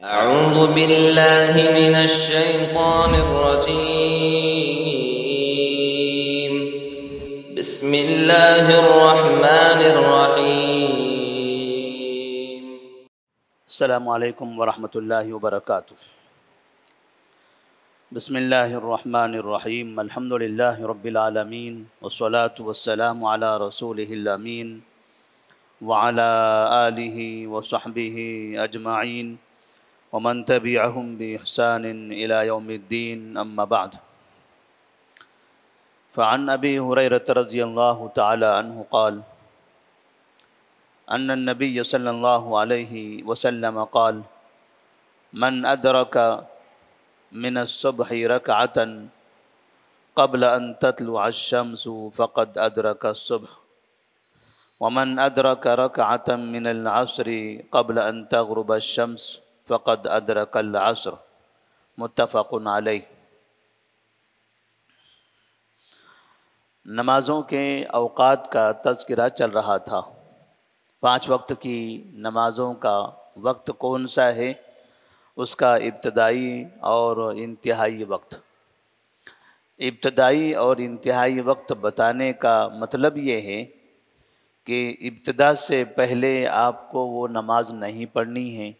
أعوذ بالله من الشيطان الرجيم. بسم الله الرحمن الرحيم. السلام علیکم ورحمۃ اللہ وبرکاتہ۔ بسم اللہ الرحمن الرحیم، الحمد للہ رب العالمین، والصلاة والسلام علی رسولہ الامین وعلی آلہ وصحبہ اجمعین ومن تبعہم بإحسان الی یوم الدین، اما بعد۔ فعن ابی ہریرۃ رضی اللہ تعالی عنہ قال ان النبی صلی اللہ علیہ وسلم قال من ادرک من الصبح رکعة قبل ان تطلع الشمس فقد ادرک الصبح ومن ادرک رکعة من العصر قبل ان تغرب الشمس فقد ادرک العصر، متفق علیہ۔ نمازوں کے اوقات کا تذکرہ چل رہا تھا۔ 5 وقت کی نمازوں کا وقت کون سا ہے، اس کا ابتدائی اور انتہائی وقت۔ ابتدائی اور انتہائی وقت بتانے کا مطلب یہ ہے کہ ابتدا سے پہلے آپ کو وہ نماز نہیں پڑھنی ہے،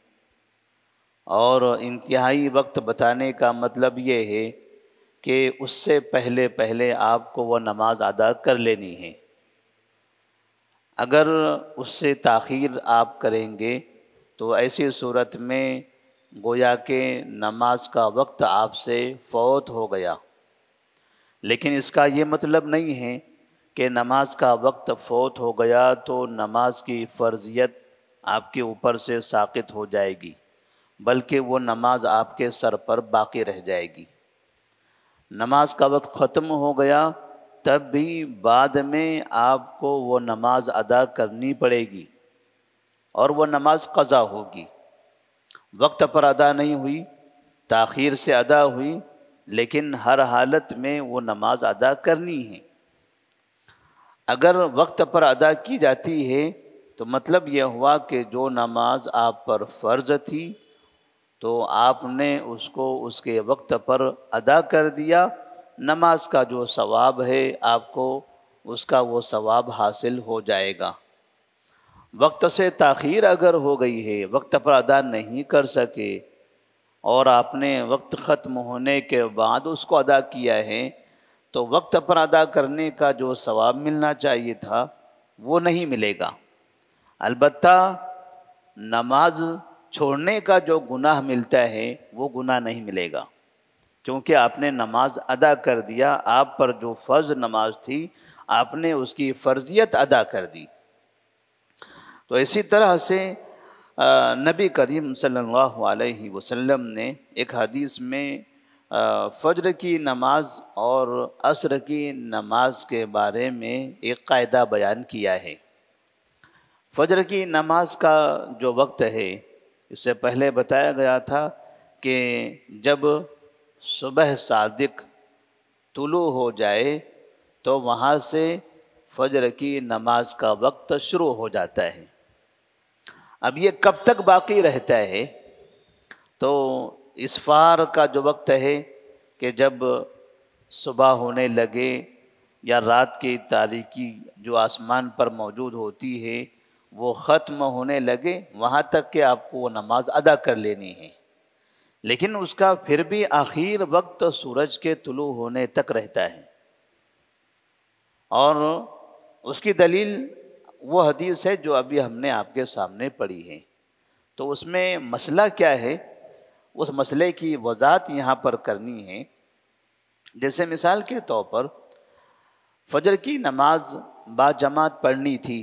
اور انتہائی وقت بتانے کا مطلب یہ ہے کہ اس سے پہلے آپ کو وہ نماز ادا کر لینی ہے۔ اگر اس سے تاخیر آپ کریں گے تو ایسی صورت میں گویا کہ نماز کا وقت آپ سے فوت ہو گیا۔ لیکن اس کا یہ مطلب نہیں ہے کہ نماز کا وقت فوت ہو گیا تو نماز کی فرضیت آپ کے اوپر سے ساقط ہو جائے گی، بلکہ وہ نماز آپ کے سر پر باقی رہ جائے گی۔ نماز کا وقت ختم ہو گیا تب بھی بعد میں آپ کو وہ نماز ادا کرنی پڑے گی، اور وہ نماز قضا ہوگی۔ وقت پر ادا نہیں ہوئی، تاخیر سے ادا ہوئی، لیکن ہر حالت میں وہ نماز ادا کرنی ہے۔ اگر وقت پر ادا کی جاتی ہے تو مطلب یہ ہوا کہ جو نماز آپ پر فرض تھی تو آپ نے اس کو اس کے وقت پر ادا کر دیا، نماز کا جو ثواب ہے آپ کو اس کا وہ ثواب حاصل ہو جائے گا۔ وقت سے تاخیر اگر ہو گئی ہے، وقت پر ادا نہیں کر سکے اور آپ نے وقت ختم ہونے کے بعد اس کو ادا کیا ہے تو وقت پر ادا کرنے کا جو ثواب ملنا چاہیے تھا وہ نہیں ملے گا۔ البتہ نماز چھوڑنے کا جو گناہ ملتا ہے وہ گناہ نہیں ملے گا، کیونکہ آپ نے نماز ادا کر دیا۔ آپ پر جو فرض نماز تھی آپ نے اس کی فرضیت ادا کر دی۔ تو اسی طرح سے نبی کریم صلی اللہ علیہ وسلم نے ایک حدیث میں فجر کی نماز اور عصر کی نماز کے بارے میں ایک قاعدہ بیان کیا ہے۔ فجر کی نماز کا جو وقت ہے، اس سے پہلے بتایا گیا تھا کہ جب صبح صادق طلوع ہو جائے تو وہاں سے فجر کی نماز کا وقت شروع ہو جاتا ہے۔ اب یہ کب تک باقی رہتا ہے؟ تو اسفار کا جو وقت ہے کہ جب صبح ہونے لگے یا رات کی تاریکی جو آسمان پر موجود ہوتی ہے وہ ختم ہونے لگے، وہاں تک کہ آپ کو وہ نماز ادا کر لینی ہے۔ لیکن اس کا پھر بھی آخر وقت سورج کے طلوع ہونے تک رہتا ہے، اور اس کی دلیل وہ حدیث ہے جو ابھی ہم نے آپ کے سامنے پڑھی ہے۔ تو اس میں مسئلہ کیا ہے، اس مسئلے کی وضاحت یہاں پر کرنی ہے۔ جیسے مثال کے طور پر فجر کی نماز باجماعت پڑھنی تھی،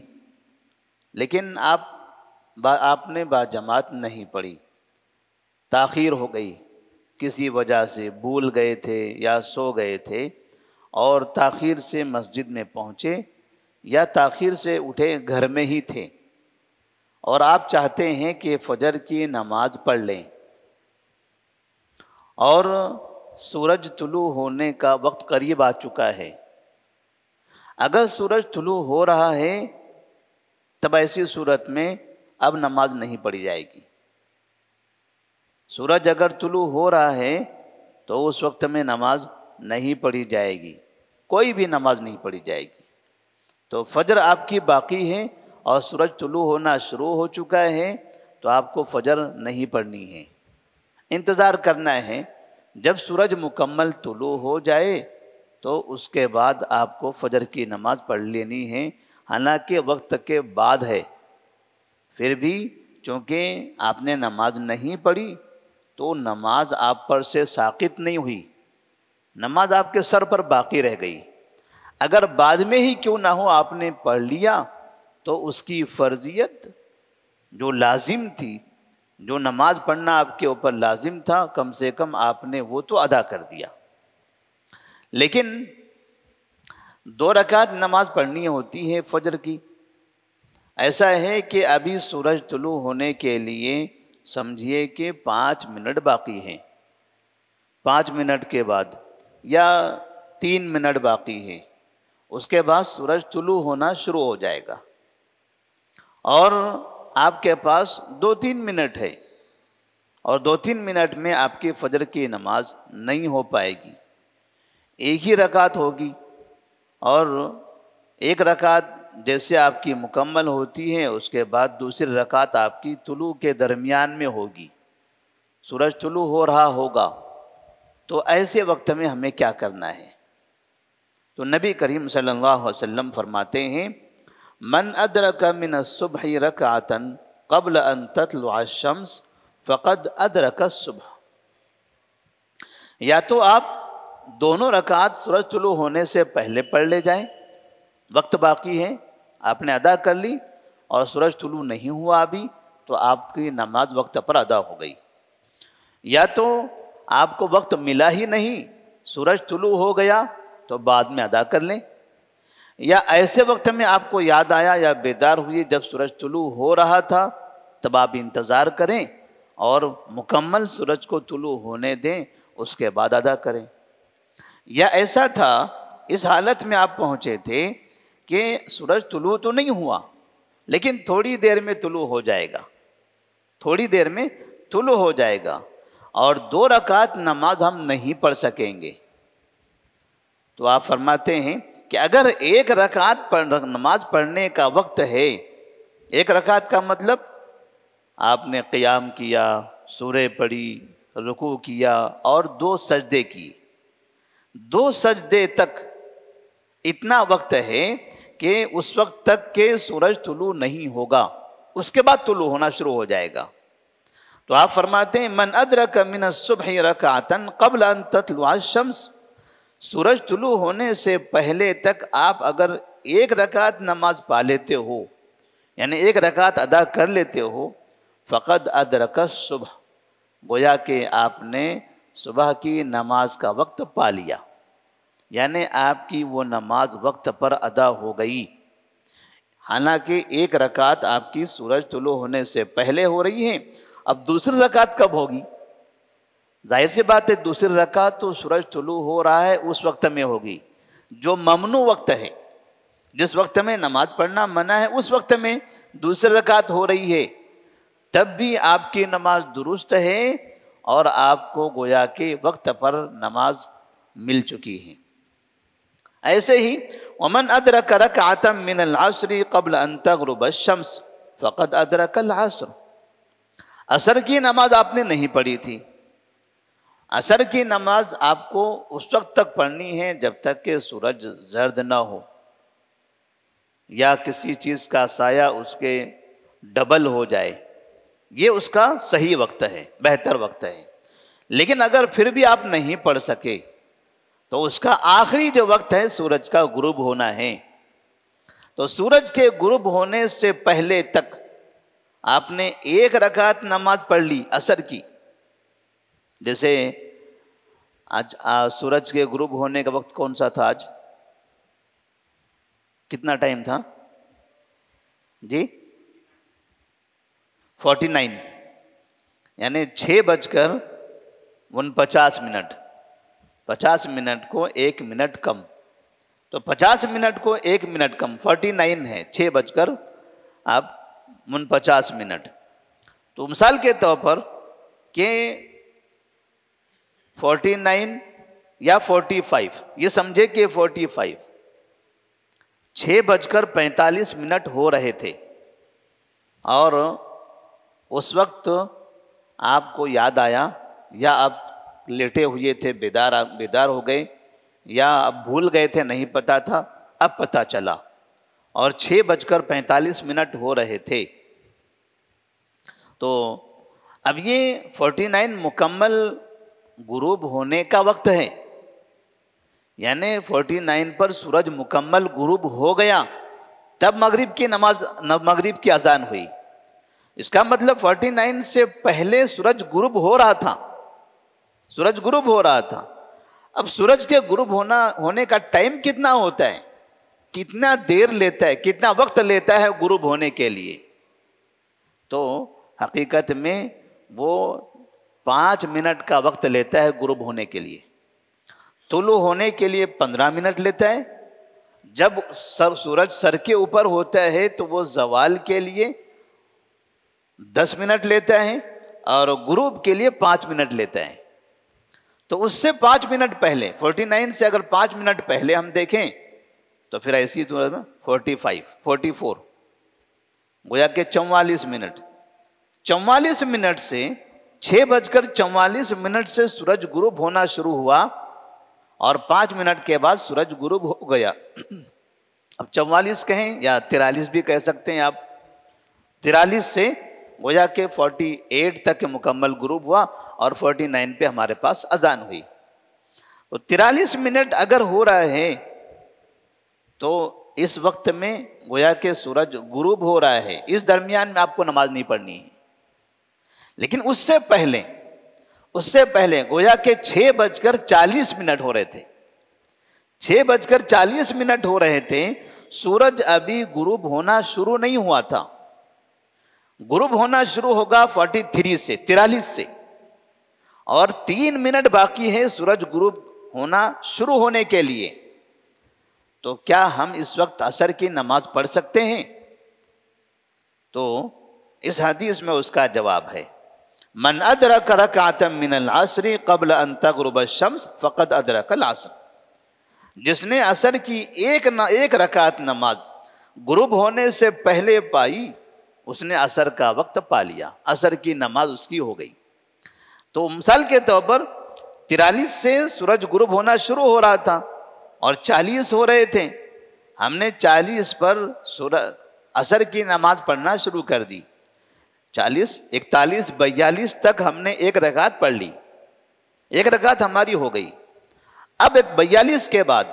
لیکن آپ نے باجماعت نہیں پڑھی، تاخیر ہو گئی، کسی وجہ سے بھول گئے تھے یا سو گئے تھے اور تاخیر سے مسجد میں پہنچے یا تاخیر سے اٹھے گھر میں ہی تھے، اور آپ چاہتے ہیں کہ فجر کی نماز پڑھ لیں، اور سورج طلوع ہونے کا وقت قریب آ چکا ہے۔ اگر سورج طلوع ہو رہا ہے تب ایسی صورت میں اب نماز نہیں پڑھی جائے گی، سورج اگر طلوع ہو رہا ہے تو اس وقت میں نماز نہیں پڑھی جائے گی، کوئی بھی نماز نہیں پڑھی جائے گی۔ تو فجر آپ کی باقی ہے اور سورج طلوع ہونا شروع ہو چکا ہے تو آپ کو فجر نہیں پڑھنی ہے، انتظار کرنا ہے۔ جب سورج مکمل طلوع ہو جائے تو اس کے بعد آپ کو فجر کی نماز پڑھ لینی ہے، حالانکہ وقت کے بعد ہے، پھر بھی چونکہ آپ نے نماز نہیں پڑھی تو نماز آپ پر سے ساقط نہیں ہوئی، نماز آپ کے سر پر باقی رہ گئی۔ اگر بعد میں ہی کیوں نہ ہو آپ نے پڑھ لیا تو اس کی فرضیت جو لازم تھی، جو نماز پڑھنا آپ کے اوپر لازم تھا، کم سے کم آپ نے وہ تو ادا کر دیا۔ لیکن 2 رکعت نماز پڑھنی ہوتی ہے فجر کی۔ ایسا ہے کہ ابھی سورج طلوع ہونے کے لیے سمجھیے کہ 5 منٹ باقی ہیں، 5 منٹ کے بعد یا 3 منٹ باقی ہے، اس کے بعد سورج طلوع ہونا شروع ہو جائے گا اور آپ کے پاس 2-3 منٹ ہے، اور 2-3 منٹ میں آپ کی فجر کی نماز نہیں ہو پائے گی، ایک ہی رکعت ہوگی، اور ایک رکعت جیسے آپ کی مکمل ہوتی ہے اس کے بعد دوسری رکعت آپ کی طلوع کے درمیان میں ہوگی، سورج طلوع ہو رہا ہوگا۔ تو ایسے وقت میں ہمیں کیا کرنا ہے؟ تو نبی کریم صلی اللہ علیہ وسلم فرماتے ہیں من ادرک من الصبح رکعتا قبل ان تطلع الشمس فقد ادرک الصبح۔ یا تو آپ دونوں رکعت سورج طلوع ہونے سے پہلے پڑھ لے جائیں، وقت باقی ہے، آپ نے ادا کر لی، اور سورج طلوع نہیں ہوا ابھی تو آپ کی نماز وقت پر ادا ہو گئی۔ یا تو آپ کو وقت ملا ہی نہیں، سورج طلوع ہو گیا تو بعد میں ادا کر لیں، یا ایسے وقت میں آپ کو یاد آیا یا بیدار ہوئی جب سورج طلوع ہو رہا تھا تب آپ انتظار کریں اور مکمل سورج کو طلوع ہونے دیں، اس کے بعد ادا کریں۔ یا ایسا تھا اس حالت میں آپ پہنچے تھے کہ سورج طلوع تو نہیں ہوا لیکن تھوڑی دیر میں طلوع ہو جائے گا، تھوڑی دیر میں طلوع ہو جائے گا، اور 2 رکعت نماز ہم نہیں پڑھ سکیں گے، تو آپ فرماتے ہیں کہ اگر 1 رکعت نماز پڑھنے کا وقت ہے، 1 رکعت کا مطلب آپ نے قیام کیا، سورہ پڑھی، رکوع کیا اور 2 سجدے کی، 2 سجدے تک اتنا وقت ہے کہ اس وقت تک کہ سورج طلوع نہیں ہوگا، اس کے بعد طلوع ہونا شروع ہو جائے گا۔ تو آپ فرماتے ہیں من ادرک من الصبح رکعتا قبل ان تطلع الشمس، سورج طلوع ہونے سے پہلے تک آپ اگر 1 رکعت نماز پا لیتے ہو، یعنی 1 رکعت ادا کر لیتے ہو، فقد ادرک الصبح، گویا کہ آپ نے صبح کی نماز کا وقت پا لیا، یعنی آپ کی وہ نماز وقت پر ادا ہو گئی۔ حالانکہ 1 رکعت آپ کی سورج طلوع ہونے سے پہلے ہو رہی ہے، اب دوسری رکعت کب ہوگی؟ ظاہر سی بات ہے دوسری رکعت تو سورج طلوع ہو رہا ہے اس وقت میں ہوگی، جو ممنوع وقت ہے، جس وقت میں نماز پڑھنا منع ہے اس وقت میں دوسری رکعت ہو رہی ہے، تب بھی آپ کی نماز درست ہے اور آپ کو گویا کہ وقت پر نماز مل چکی ہے۔ ایسے ہی ومن ادرک رکعتا من العصر قبل ان تغرب الشمس فقد ادرک العصر، عصر کی نماز آپ نے نہیں پڑھی تھی، عصر کی نماز آپ کو اس وقت تک پڑھنی ہے جب تک کہ سورج زرد نہ ہو یا کسی چیز کا سایہ اس کے ڈبل ہو جائے، یہ اس کا صحیح وقت ہے، بہتر وقت ہے۔ لیکن اگر پھر بھی آپ نہیں پڑھ سکے تو اس کا آخری جو وقت ہے سورج کا غروب ہونا ہے، تو سورج کے غروب ہونے سے پہلے تک آپ نے 1 رکعت نماز پڑھ لی عصر کی، جیسے آج سورج کے غروب ہونے کا وقت کون سا تھا؟ آج کتنا ٹائم تھا جی؟ 49، یعنی 6:49، 50 منٹ کو 1 منٹ کم، تو 50 منٹ کو 1 منٹ کم 49 ہے، 6:49۔ تو مثال کے طور پر کہ 49 یا 45، یہ سمجھے کہ 45، 6:45 ہو رہے تھے، اور اس وقت آپ کو یاد آیا، یا آپ لیٹے ہوئے تھے، بیدار ہو گئے، یا اب بھول گئے تھے، نہیں پتا تھا، اب پتا چلا، اور 6:45 ہو رہے تھے، تو اب یہ 49 مکمل غروب ہونے کا وقت ہے، یعنی 49 پر سورج مکمل غروب ہو گیا، تب مغرب کی اذان ہوئی۔ اس کا مطلب 49 سے پہلے سورج غروب ہو رہا تھا، اب سورج کے غروب ہونے کا ٹائم کتنا ہوتا ہے، کتنا دیر لیتا ہے، کتنا وقت لیتا ہے غروب ہونے کے لیے؟ تو حقیقت میں وہ 5 منٹ کا وقت لیتا ہے غروب ہونے کے لیے، طلوع ہونے کے لیے 15 منٹ لیتا ہے، جب سورج سر کے اوپر ہوتا ہے تو وہ زوال کے لیے 10 منٹ لیتا ہے، اور غروب کے لیے 5 منٹ لیتا ہے۔ تو اس سے 5 منٹ پہلے، 49 سے اگر 5 منٹ پہلے ہم دیکھیں تو پھر ایسی صورت میں 44 گویا کہ 44 منٹ، 44 منٹ سے 6:44 سے سورج غروب ہونا شروع ہوا، اور 5 منٹ کے بعد سورج غروب ہو گیا۔ اب 44 کہیں یا 43 بھی کہہ سکتے ہیں آپ، 43 سے گویا کہ 48 تک مکمل غروب ہوا، اور 49 پہ ہمارے پاس اذان ہوئی۔ تو 43 منٹ اگر ہو رہا ہے تو اس وقت میں گویا کہ سورج غروب ہو رہا ہے، اس درمیان میں آپ کو نماز نہیں پڑھنی ہے۔ لیکن اس سے پہلے گویا کہ 6:40 ہو رہے تھے، 6:40 ہو رہے تھے، سورج ابھی غروب ہونا شروع نہیں ہوا تھا، غروب ہونا شروع ہوگا 43 سے، اور 3 منٹ باقی ہے سورج غروب ہونا شروع ہونے کے لیے۔ تو کیا ہم اس وقت عصر کی نماز پڑھ سکتے ہیں؟ تو اس حدیث میں اس کا جواب ہے، من ادرک رکعۃ من العصر قبل ان تغرب الشمس فقد ادرک العصر، جس نے عصر کی ایک رکعت نماز غروب ہونے سے پہلے پائی، اس نے عصر کا وقت پا لیا، عصر کی نماز اس کی ہو گئی۔ تو مثال کے طور پر 43 سے سورج غروب ہونا شروع ہو رہا تھا، اور 40 ہو رہے تھے، ہم نے 40 پر عصر کی نماز پڑھنا شروع کر دی، 40 41 42 تک ہم نے ایک رکعت پڑھ لی، ایک رکعت ہماری ہو گئی۔ اب 42 کے بعد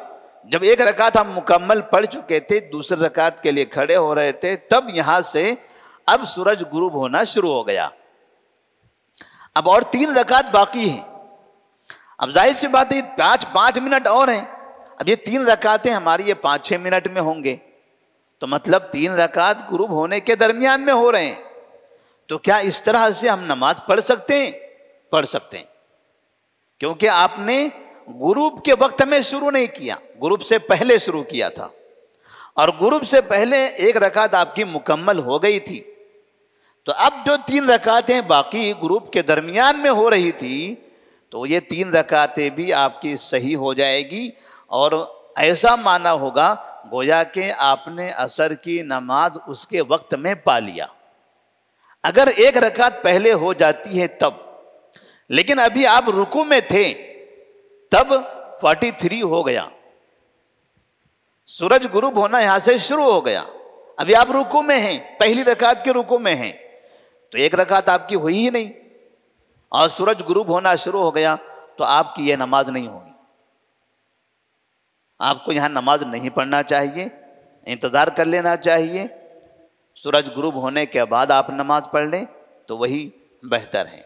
جب ایک رکعت ہم مکمل پڑھ چکے تھے، دوسری رکعت کے لیے کھڑے ہو رہے تھے، تب یہاں سے اب سورج غروب ہونا شروع ہو گیا، اب اور 3 رکعت باقی ہیں۔ اب ظاہر سی بات ہے 5 منٹ اور ہیں، اب یہ 3 رکعتیں ہماری یہ 5-6 منٹ میں ہوں گے، تو مطلب 3 رکعت غروب ہونے کے درمیان میں ہو رہے ہیں۔ تو کیا اس طرح سے ہم نماز پڑھ سکتے ہیں؟ پڑھ سکتے ہیں، کیونکہ آپ نے غروب کے وقت میں شروع نہیں کیا، غروب سے پہلے شروع کیا تھا، اور غروب سے پہلے ایک رکعت آپ کی مکمل ہو گئی تھی۔ تو اب جو 3 رکعتیں باقی غروب کے درمیان میں ہو رہی تھی، تو یہ 3 رکعتیں بھی آپ کی صحیح ہو جائے گی، اور ایسا معنی ہوگا گویا کہ آپ نے عصر کی نماز اس کے وقت میں پا لیا۔ اگر ایک رکعت پہلے ہو جاتی ہے تب، لیکن ابھی آپ رکوع میں تھے، تب 43 ہو گیا، سورج غروب ہونا یہاں سے شروع ہو گیا، ابھی آپ رکوع میں ہیں، پہلی رکعت کے رکوع میں ہیں، تو ایک رکعت آپ کی ہوئی ہی نہیں، اور سورج غروب ہونا شروع ہو گیا، تو آپ کی یہ نماز نہیں ہوگی۔ آپ کو یہاں نماز نہیں پڑھنا چاہیے، انتظار کر لینا چاہیے، سورج غروب ہونے کے بعد آپ نماز پڑھ لیں تو وہی بہتر ہے۔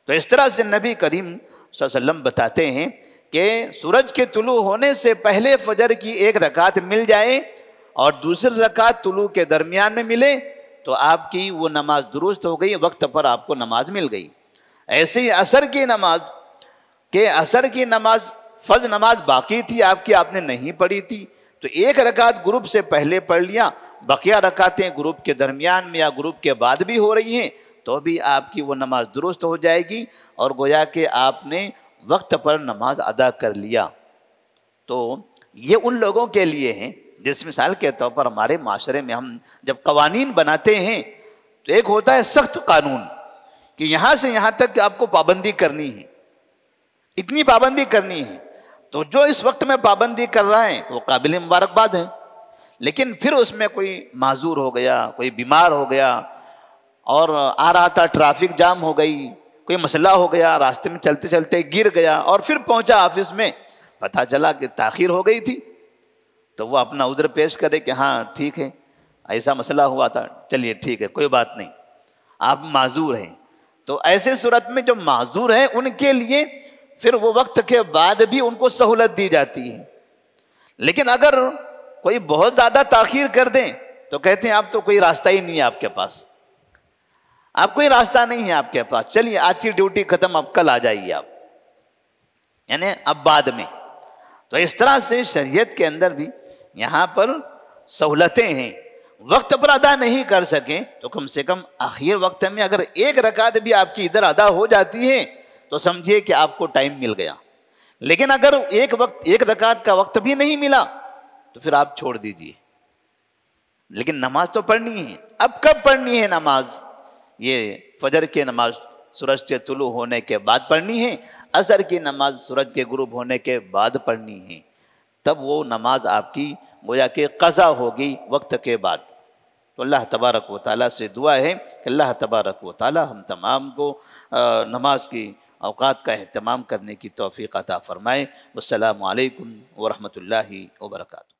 تو اس طرح سے نبی کریم صلی اللہ علیہ وسلم بتاتے ہیں کہ سورج کے طلوع ہونے سے پہلے فجر کی ایک رکعت مل جائے اور دوسری رکعت طلوع کے درمیان میں ملے تو آپ کی وہ نماز درست ہو گئی، وقت پر آپ کو نماز مل گئی۔ ایسے ہی عصر کی نماز فرض نماز باقی تھی آپ کی، آپ نے نہیں پڑھی تھی، تو ایک رکعت غروب سے پہلے پڑھ لیا، بقیہ رکعتیں غروب کے درمیان میں یا غروب کے بعد بھی ہو رہی ہیں، تو بھی آپ کی وہ نماز درست ہو جائے گی اور گویا کہ آپ نے وقت پر نماز ادا کر لیا۔ تو یہ ان لوگوں کے لیے ہیں جس مثال کے طور پر ہمارے معاشرے میں ہم جب قوانین بناتے ہیں تو ایک ہوتا ہے سخت قانون کہ یہاں سے یہاں تک کہ آپ کو پابندی کرنی ہے، اتنی پابندی کرنی ہے، تو جو اس وقت میں پابندی کر رہا ہے تو وہ قابل مبارکباد ہے۔ لیکن پھر اس میں کوئی معذور ہو گیا، کوئی بیمار ہو گیا اور آ رہا تھا ٹریفک جام ہو گئی، کوئی مسئلہ ہو گیا، راستے میں چلتے چلتے گر گیا اور پھر پہنچا آفس میں، پتہ چلا کہ تاخیر ہو گئی تھی، تو وہ اپنا عذر پیش کرے کہ ہاں ٹھیک ہے ایسا مسئلہ ہوا تھا، چلیے ٹھیک ہے کوئی بات نہیں، آپ معذور ہیں۔ تو ایسے صورت میں جو معذور ہیں ان کے لیے پھر وہ وقت کے بعد بھی ان کو سہولت دی جاتی ہے۔ لیکن اگر کوئی بہت زیادہ تاخیر کر دیں تو کہتے ہیں اب تو کوئی راستہ ہی نہیں ہے آپ کے پاس، اب کوئی راستہ نہیں ہے آپ کے پاس، چلیے آج کی ڈیوٹی ختم، اب کل آ جائیے آپ، یعنی اب بعد میں۔ تو اس طرح سے شریعت کے اندر بھی یہاں پر سہولتیں ہیں۔ وقت پر ادا نہیں کر سکیں تو کم سے کم آخر وقت میں اگر ایک رکعت بھی آپ کی ادھر ادا ہو جاتی ہے تو سمجھیے کہ آپ کو ٹائم مل گیا۔ لیکن اگر ایک رکعت کا وقت بھی نہیں ملا تو پھر آپ چھوڑ دیجئے۔ لیکن نماز تو پڑھنی ہے۔ اب کب پڑھنی ہے نماز؟ یہ فجر کی نماز سورج سے طلوع ہونے کے بعد پڑھنی ہے، عصر کی نماز سورج کے غروب ہونے کے بعد پڑھنی ہے، تب وہ نماز آپ کی گویا کہ قضا ہوگی وقت کے بعد۔ تو اللہ تبارک و تعالیٰ سے دعا ہے کہ اللہ تبارک و تعالیٰ ہم تمام کو نماز کی اوقات کا اہتمام کرنے کی توفیق عطا فرمائے۔ والسلام علیکم ورحمۃ اللہ وبرکاتہ۔